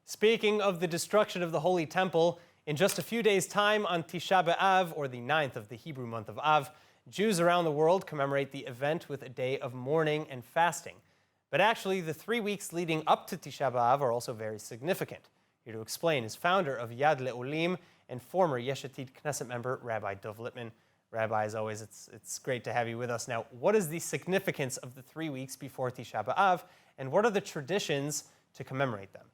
Speaking of the destruction of the Holy Temple, in just a few days' time on Tisha B'Av, or the 9th of the Hebrew month of Av, Jews around the world commemorate the event with a day of mourning and fasting. But actually, the 3 weeks leading up to Tisha B'Av are also very significant. Here to explain is founder of Yad Le'olim and former Yesh Atid Knesset member, Rabbi Dov Lipman. Rabbi, as always, it's great to have you with us. Now, what is the significance of the 3 weeks before Tisha B'Av, and what are the traditions to commemorate them?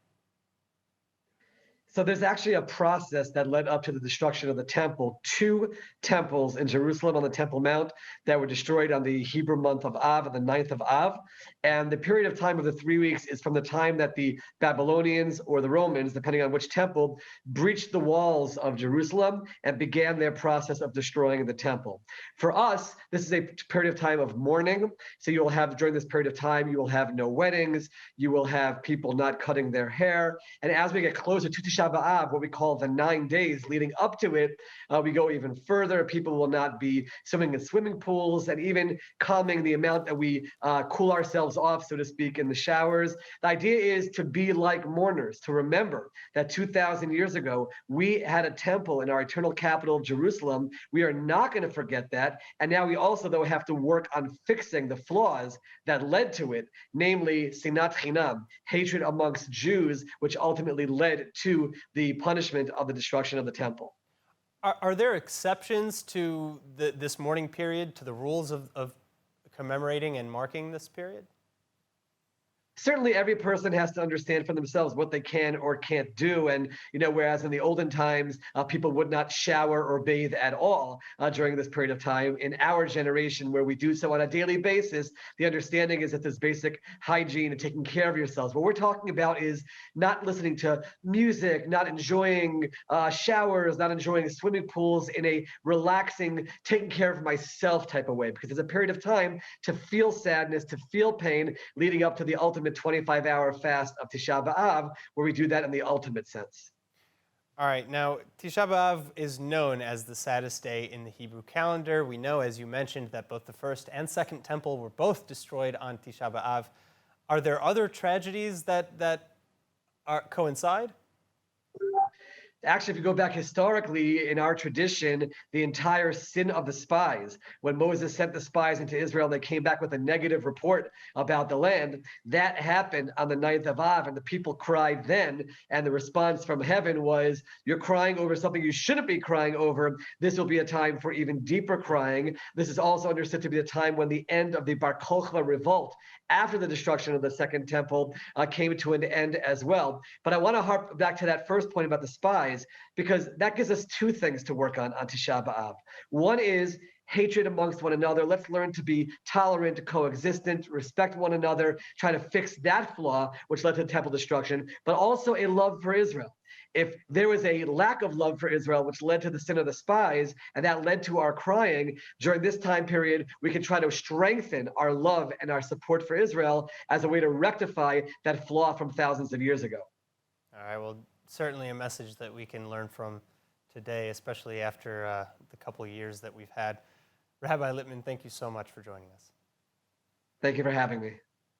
So there's actually a process that led up to the destruction of the temple. 2 temples in Jerusalem on the Temple Mount that were destroyed on the Hebrew month of Av, on the 9th of Av. And the period of time of the 3 weeks is from the time that the Babylonians or the Romans, depending on which temple, breached the walls of Jerusalem and began their process of destroying the temple. For us, this is a period of time of mourning. So you'll have, during this period of time, you will have no weddings, you will have people not cutting their hair. And as we get closer to Tisha B'Av, what we call the 9 days leading up to it, we go even further. People will not be swimming in swimming pools and even calming the amount that we cool ourselves off, so to speak, in the showers. The idea is to be like mourners, to remember that 2,000 years ago, we had a temple in our eternal capital of Jerusalem. We are not going to forget that. And now we also, though, have to work on fixing the flaws that led to it, namely sinat chinam, hatred amongst Jews, which ultimately led to the punishment of the destruction of the temple. Are there exceptions to this mourning period, to the rules of commemorating and marking this period? Certainly every person has to understand for themselves what they can or can't do. And, whereas in the olden times, people would not shower or bathe at all during this period of time. In our generation, where we do so on a daily basis, the understanding is that there's basic hygiene and taking care of yourselves. What we're talking about is not listening to music, not enjoying showers, not enjoying swimming pools in a relaxing, taking care of myself type of way, because there's a period of time to feel sadness, to feel pain, leading up to the ultimate 25-hour fast of Tisha B'Av, where we do that in the ultimate sense. All right, now Tisha B'Av is known as the saddest day in the Hebrew calendar. We know, as you mentioned, that both the first and second temple were both destroyed on Tisha B'Av. Are there other tragedies that coincide? Actually, if you go back historically in our tradition, the entire sin of the spies, when Moses sent the spies into Israel, they came back with a negative report about the land. That happened on the 9th of Av, and the people cried then. And the response from heaven was, you're crying over something you shouldn't be crying over. This will be a time for even deeper crying. This is also understood to be the time when the end of the Bar Kokhba revolt, after the destruction of the second temple, came to an end as well. But I want to harp back to that first point about the spies, because that gives us 2 things to work on Tisha B'Av. One is hatred amongst one another. Let's learn to be tolerant, coexistent, respect one another, try to fix that flaw, which led to the temple destruction, but also a love for Israel. If there was a lack of love for Israel, which led to the sin of the spies, and that led to our crying, during this time period, we can try to strengthen our love and our support for Israel as a way to rectify that flaw from thousands of years ago. All right, well, certainly a message that we can learn from today, especially after the couple of years that we've had. Rabbi Lipman, thank you so much for joining us. Thank you for having me.